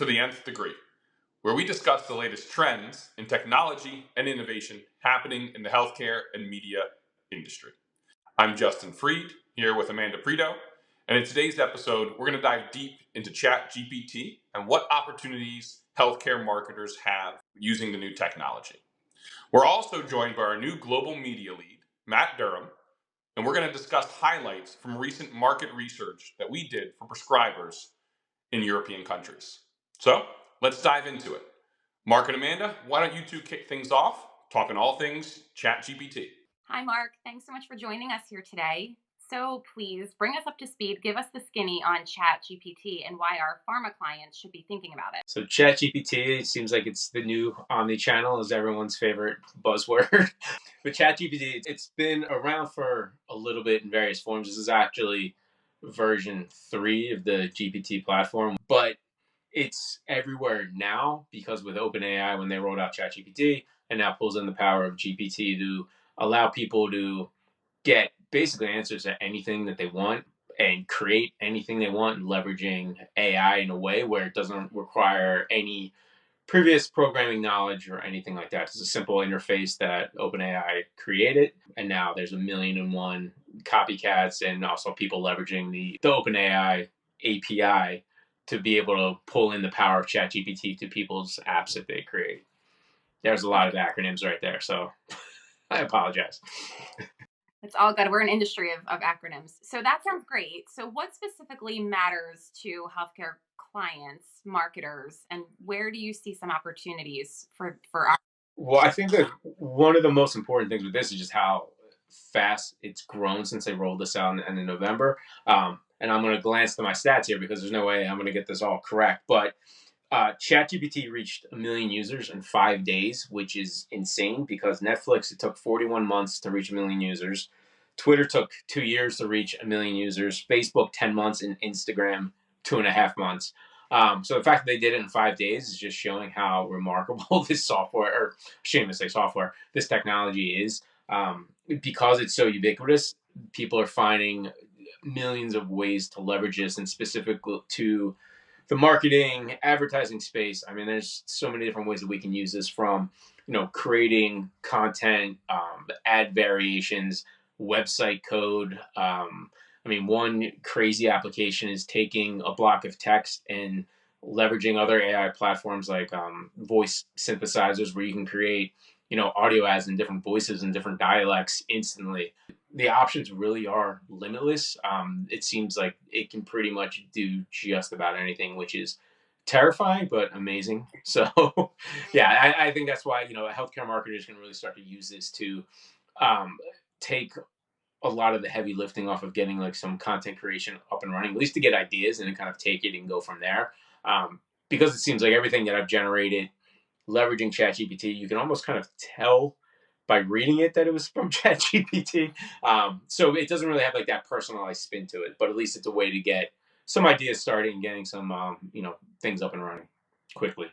to the Nth Degree, where we discuss the latest trends in technology and innovation happening in the healthcare and media industry. I'm Justin Freid, here with Amanda Preto, and in today's episode, we're going to dive deep into ChatGPT and what opportunities healthcare marketers have using the new technology. We're also joined by our new global media lead, Matt Durham, and we're going to discuss highlights from recent market research that we did for prescribers in European countries. So let's dive into it. Mark and Amanda, why don't you two kick things off, talking all things ChatGPT. Hi, Mark. Thanks so much for joining us here today. So please bring us up to speed. Give us the skinny on ChatGPT and why our pharma clients should be thinking about it. So ChatGPT, it seems like it's the new Omnichannel, is everyone's favorite buzzword. But ChatGPT, it's been around for a little bit in various forms. This is actually version 3 of the GPT platform, but it's everywhere now because with OpenAI, when they rolled out ChatGPT, and now pulls in the power of GPT to allow people to get basically answers to anything that they want and create anything they want, leveraging AI in a way where it doesn't require any previous programming knowledge or anything like that. It's a simple interface that OpenAI created, and now there's 1,000,001 copycats and also people leveraging the OpenAI API to be able to pull in the power of ChatGPT to people's apps that they create. There's a lot of acronyms right there, so I apologize. It's all good. We're an industry of acronyms. So that sounds great. So what specifically matters to healthcare clients, marketers, and where do you see some opportunities for our? Well, I think that one of the most important things with this is just how fast it's grown since they rolled this out in November. And I'm going to glance to my stats here because there's no way I'm going to get this all correct. But ChatGPT reached 1 million users in 5 days, which is insane because Netflix, it took 41 months to reach 1 million users. Twitter took 2 years to reach 1 million users. Facebook, 10 months, and Instagram, 2.5 months. So the fact that they did it in 5 days is just showing how remarkable this software, or shame to say software, this technology is. Because it's so ubiquitous, people are finding millions of ways to leverage this, and specifically to the marketing, advertising space. I mean, there's so many different ways that we can use this, from, creating content, ad variations, website code. One crazy application is taking a block of text and leveraging other AI platforms like voice synthesizers, where you can create, audio ads in different voices and different dialects instantly. The options really are limitless. It seems like it can pretty much do just about anything, which is terrifying but amazing. So, yeah, I think that's why healthcare marketers can really start to use this to take a lot of the heavy lifting off of getting like some content creation up and running, at least to get ideas and then kind of take it and go from there. Because it seems like everything that I've generated leveraging ChatGPT, you can almost kind of tell by reading it that it was from ChatGPT. So it doesn't really have like that personalized spin to it, but at least it's a way to get some ideas started and getting some, things up and running quickly.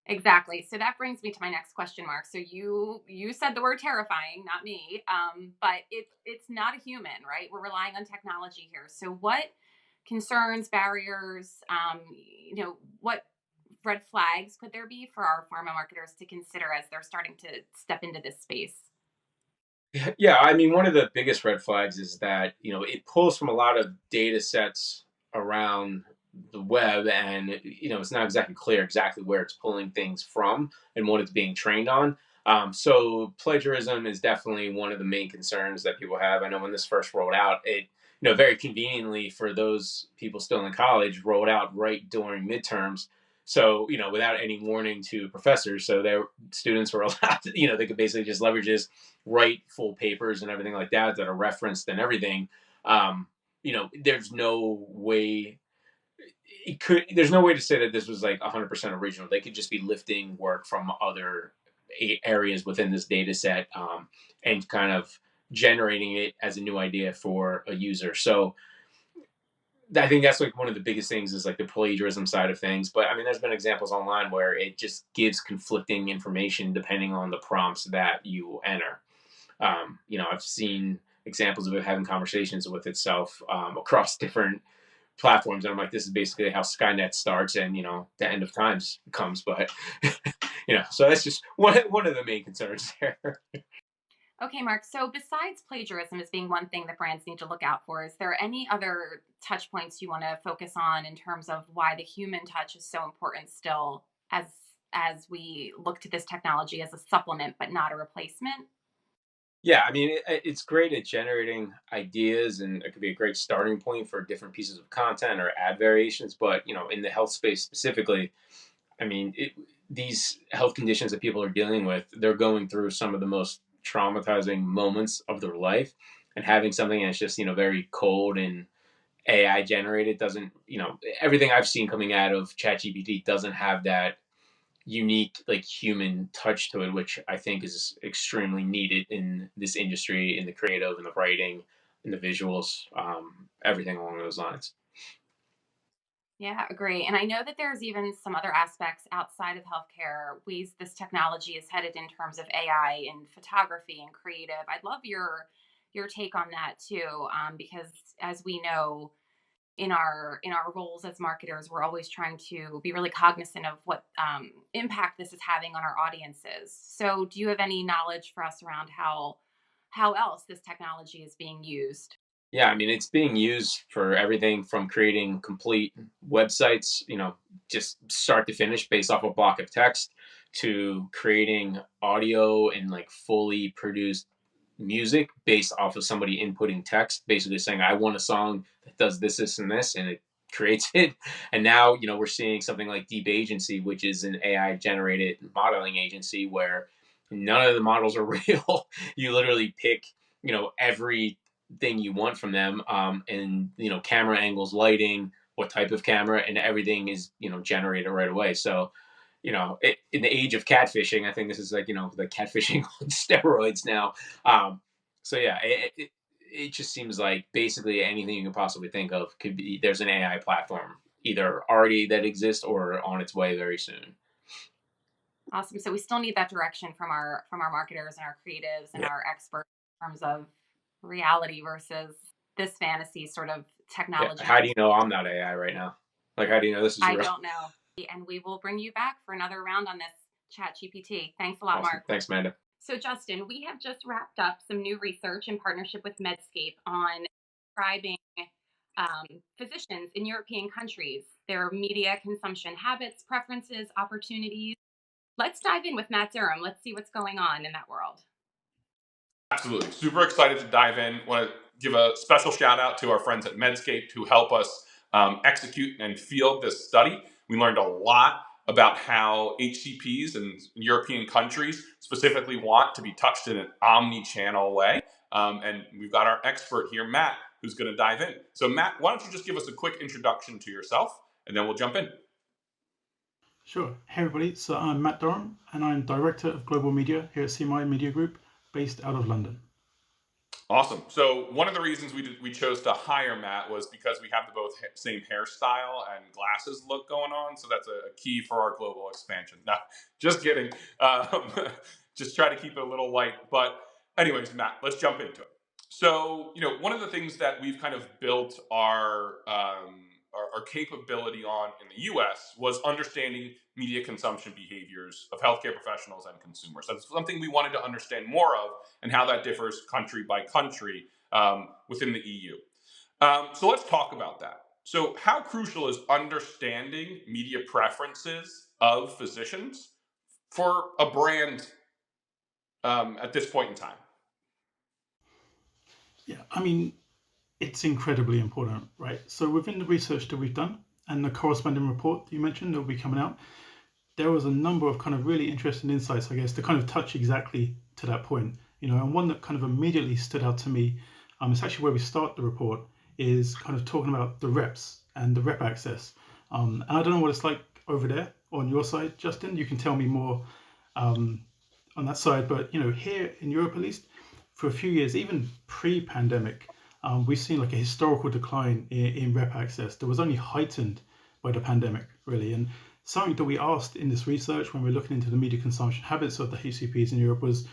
Exactly. So that brings me to my next question, Mark. So you said the word terrifying, not me, but it's not a human, right? We're relying on technology here. So what concerns, barriers, what red flags could there be for our pharma marketers to consider as they're starting to step into this space? Yeah, one of the biggest red flags is that, it pulls from a lot of data sets around the web, and, it's not exactly clear exactly where it's pulling things from and what it's being trained on. So plagiarism is definitely one of the main concerns that people have. I know when this first rolled out, it, very conveniently for those people still in college, rolled out right during midterms. So, without any warning to professors. So their students were allowed to, they could basically just leverage this, write full papers and everything like that are referenced and everything. There's no way there's no way to say that this was like 100% original. They could just be lifting work from other areas within this data set, and kind of generating it as a new idea for a user. So I think that's like one of the biggest things is like the plagiarism side of things. But there's been examples online where it just gives conflicting information depending on the prompts that you enter. I've seen examples of it having conversations with itself across different platforms, and I'm like, this is basically how Skynet starts, and the end of times comes. But so that's just one of the main concerns there. Okay, Mark. So besides plagiarism as being one thing that brands need to look out for, is there any other touch points you want to focus on in terms of why the human touch is so important still as we look to this technology as a supplement but not a replacement? Yeah, I mean, it's great at generating ideas, and it could be a great starting point for different pieces of content or ad variations. But in the health space specifically, I mean, these health conditions that people are dealing with, they're going through some of the most traumatizing moments of their life, and having something that's just very cold and AI generated doesn't, everything I've seen coming out of ChatGPT doesn't have that unique like human touch to it, which I think is extremely needed in this industry, in the creative, in the writing, in the visuals, everything along those lines. Yeah, agree. And I know that there's even some other aspects outside of healthcare, ways this technology is headed in terms of AI and photography and creative. I'd love your take on that too, because as we know, in our roles as marketers, we're always trying to be really cognizant of what impact this is having on our audiences. So, do you have any knowledge for us around how else this technology is being used? Yeah, I mean, it's being used for everything from creating complete websites, just start to finish based off a block of text, to creating audio and like fully produced music based off of somebody inputting text, basically saying, I want a song that does this, this, and this, and it creates it. And now, we're seeing something like Deep Agency, which is an AI generated modeling agency where none of the models are real. You literally pick, every thing you want from them, and camera angles, lighting, what type of camera, and everything is generated right away. So in the age of catfishing, I think this is like the catfishing on steroids now. So yeah, it just seems like basically anything you can possibly think of could be, there's an AI platform either already that exists or on its way very soon. Awesome. So we still need that direction from our marketers and our creatives and Yeah. our experts in terms of reality versus this fantasy sort of Yeah. technology. How do you know I'm not AI right now? Like, how do you know this is I real? don't know. And we will bring you back for another round on this chat GPT. Thanks a lot, Awesome. Mark. Thanks, Amanda. So, Justin, we have just wrapped up some new research in partnership with Medscape on describing physicians in European countries, their media consumption habits, preferences, opportunities. Let's dive in with Matt Durham. Let's see what's going on in that world. Absolutely. Super excited to dive in. Want to give a special shout out to our friends at Medscape who help us execute and field this study. We learned a lot about how HCPs in European countries specifically want to be touched in an omni-channel way. And we've got our expert here, Matt, who's going to dive in. So, Matt, why don't you just give us a quick introduction to yourself, and then we'll jump in. Sure. Hey, everybody. So I'm Matt Durham, and I'm Director of Global Media here at CMI Media Group, based out of London. Awesome. So one of the reasons we chose to hire Matt was because we have the both same hairstyle and glasses look going on. So that's a key for our global expansion. No, just kidding. Just try to keep it a little light. But anyways, Matt, let's jump into it. So one of the things that we've kind of built our capability on in the U.S. was understanding media consumption behaviors of healthcare professionals and consumers. That's something we wanted to understand more of, and how that differs country by country within the EU. So let's talk about that. So how crucial is understanding media preferences of physicians for a brand at this point in time? Yeah, I mean, it's incredibly important, right? So within the research that we've done and the corresponding report that you mentioned that will be coming out, there was a number of kind of really interesting insights, I guess, to kind of touch exactly to that point. And one that kind of immediately stood out to me, it's actually where we start the report, is kind of talking about the reps and the rep access. And I don't know what it's like over there on your side, Justin. You can tell me more on that side. But here in Europe, at least, for a few years, even pre-pandemic, we've seen like a historical decline in rep access that was only heightened by the pandemic, really. And something that we asked in this research when we're looking into the media consumption habits of the HCPs in Europe was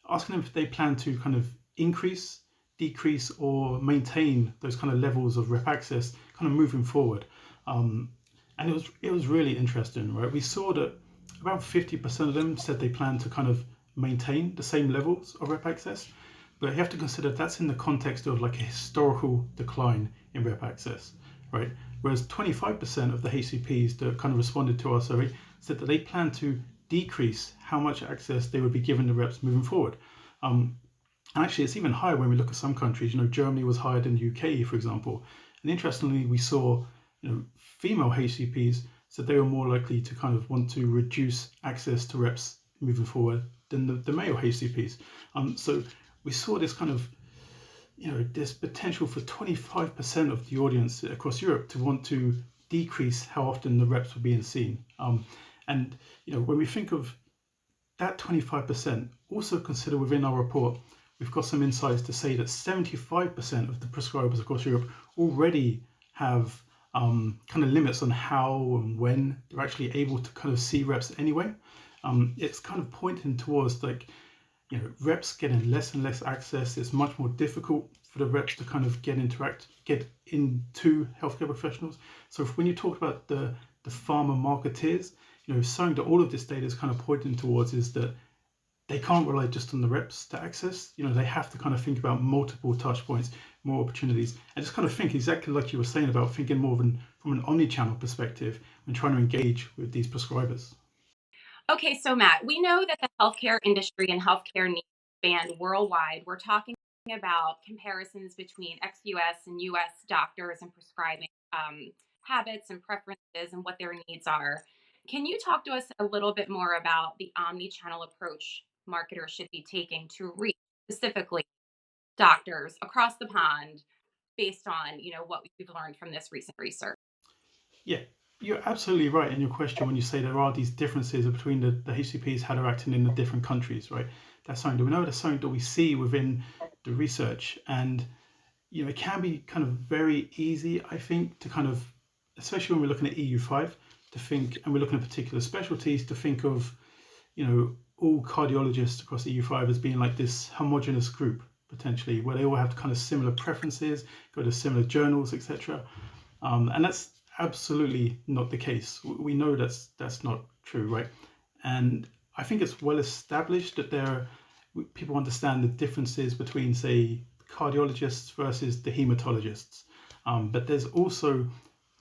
asking them if they plan to kind of increase decrease or maintain those kind of levels of rep access kind of moving forward. And it was really interesting, right? We saw that about 50% of them said they plan to kind of maintain the same levels of rep access, but you have to consider that's in the context of like a historical decline in rep access, right? Whereas 25% of the HCPs that kind of responded to our survey said that they plan to decrease how much access they would be given the reps moving forward. And actually, it's even higher when we look at some countries. Germany was higher than the UK, for example. And interestingly, we saw, female HCPs said they were more likely to kind of want to reduce access to reps moving forward than the male HCPs. So we saw this kind of, this potential for 25% of the audience across Europe to want to decrease how often the reps were being seen. And when we think of that 25%, also consider within our report, we've got some insights to say that 75% of the prescribers across Europe already have kind of limits on how and when they're actually able to kind of see reps anyway. It's kind of pointing towards like, reps getting less and less access. It's much more difficult for the reps to kind of get into healthcare professionals. So when you talk about the pharma marketeers, something that all of this data is kind of pointing towards is that they can't rely just on the reps to access. They have to kind of think about multiple touch points, more opportunities, and just kind of think exactly like you were saying about thinking more from an omnichannel perspective when trying to engage with these prescribers. Okay, so Matt, we know that the healthcare industry and healthcare needs span worldwide. We're talking about comparisons between ex-US and US doctors and prescribing habits and preferences and what their needs are. Can you talk to us a little bit more about the omni-channel approach marketers should be taking to reach specifically doctors across the pond based on, what we've learned from this recent research? Yeah, you're absolutely right in your question when you say there are these differences between the HCPs, how they're acting in the different countries, right? That's something that we know, that's something that we see within the research. And, it can be kind of very easy, I think, to kind of, especially when we're looking at EU5, to think, and we're looking at particular specialties, to think of, all cardiologists across EU5 as being like this homogenous group, potentially, where they all have kind of similar preferences, go to similar journals, etc. And that's absolutely not the case. We know that's not true, right? And I think it's well established that people understand the differences between, say, cardiologists versus the hematologists. But there's also,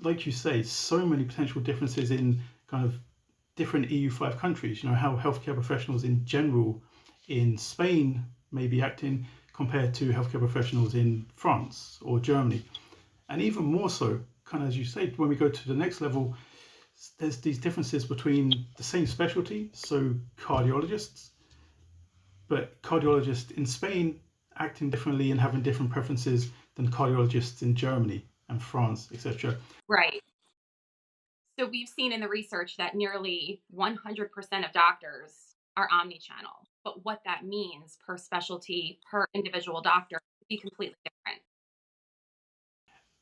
like you say, so many potential differences in kind of different EU5 countries. How healthcare professionals in general in Spain may be acting compared to healthcare professionals in France or Germany. And even more so, kind of as you say, when we go to the next level, there's these differences between the same specialty, so cardiologists, but cardiologists in Spain acting differently and having different preferences than cardiologists in Germany and France, etc. Right. So we've seen in the research that nearly 100% of doctors are omni-channel, but what that means per specialty, per individual doctor, could be completely different.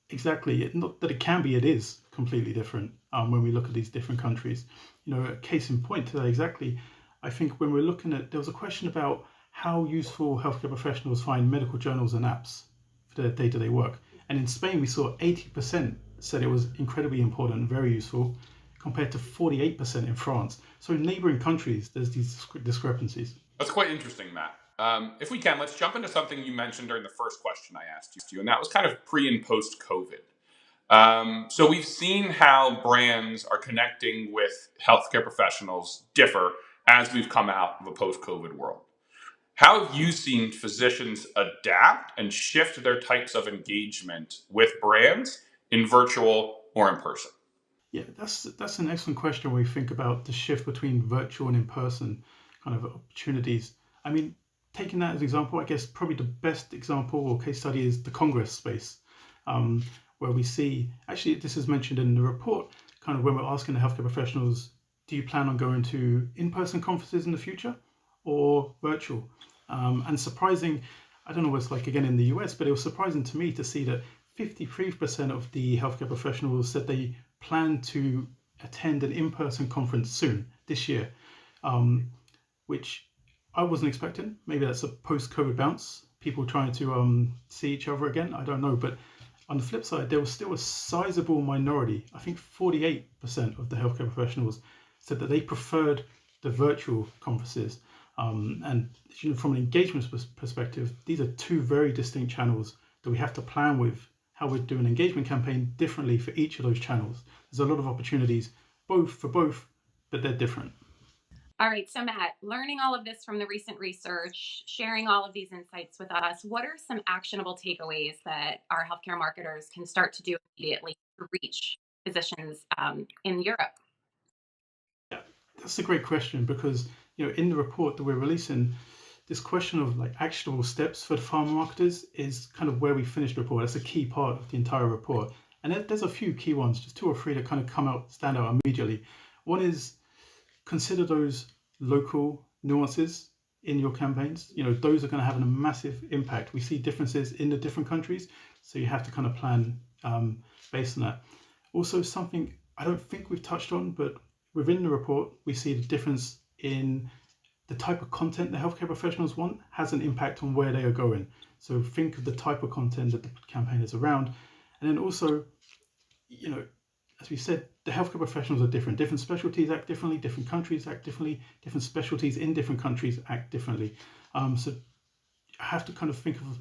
Exactly. Not that it can be, it is completely different when we look at these different countries. A case in point to that exactly, I think when we're looking at, there was a question about how useful healthcare professionals find medical journals and apps for their day-to-day work. And in Spain, we saw 80% said it was incredibly important and very useful, compared to 48% in France. So in neighboring countries, there's these discrepancies. That's quite interesting, Matt. If we can, let's jump into something you mentioned during the first question I asked you, and that was kind of pre and post COVID. So we've seen how brands are connecting with healthcare professionals differ as we've come out of a post-COVID world. How have you seen physicians adapt and shift their types of engagement with brands in virtual or in person? Yeah, that's an excellent question when we think about the shift between virtual and in-person kind of opportunities. I mean, taking that as an example, I guess probably the best example or case study is the Congress space, where we see, actually this is mentioned in the report, kind of when we're asking the healthcare professionals, do you plan on going to in-person conferences in the future or virtual? And surprising, I don't know what it's like again in the US, but it was surprising to me to see that 53% of the healthcare professionals said they plan to attend an in-person conference soon this year, which I wasn't expecting. Maybe that's a post-COVID bounce, people trying to see each other again. I don't know, but on the flip side, there was still a sizable minority. I think 48% of the healthcare professionals said that they preferred the virtual conferences. And from an engagement perspective, these are two very distinct channels that we have to plan with how we do an engagement campaign differently for each of those channels. There's a lot of opportunities for both, but they're different. All right, so Matt, learning all of this from the recent research, sharing all of these insights with us, what are some actionable takeaways that our healthcare marketers can start to do immediately to reach physicians in Europe? Yeah, that's a great question, because in the report that we're releasing, this question of like actionable steps for the pharma marketers is kind of where we finished the report. That's a key part of the entire report. And there's a few key ones, just 2 or 3 that kind of stand out immediately. One is consider those local nuances in your campaigns. Those are going to have a massive impact. We see differences in the different countries, so you have to kind of plan based on that. Also, something I don't think we've touched on, but within the report, we see the difference in the type of content the healthcare professionals want has an impact on where they are going. So think of the type of content that the campaign is around. And then also, as we said, the healthcare professionals are different. Different specialties act differently, different countries act differently, different specialties in different countries act differently. So I have to kind of think of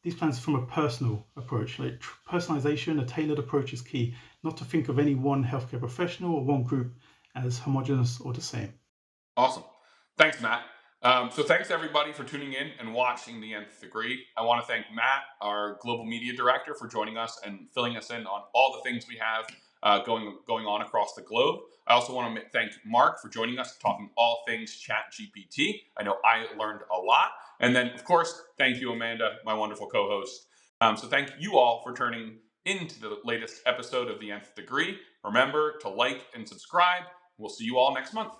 these plans from a personal approach. Like personalization, a tailored approach is key, not to think of any one healthcare professional or one group as homogenous or the same. Awesome. Thanks, Matt. So thanks everybody for tuning in and watching the Nth Degree. I want to thank Matt, our global media director, for joining us and filling us in on all the things we have going on across the globe. I also want to thank Mark for joining us, talking all things ChatGPT. I know I learned a lot. And then, of course, thank you, Amanda, my wonderful co-host. So thank you all for turning into the latest episode of the Nth Degree. Remember to like and subscribe. We'll see you all next month.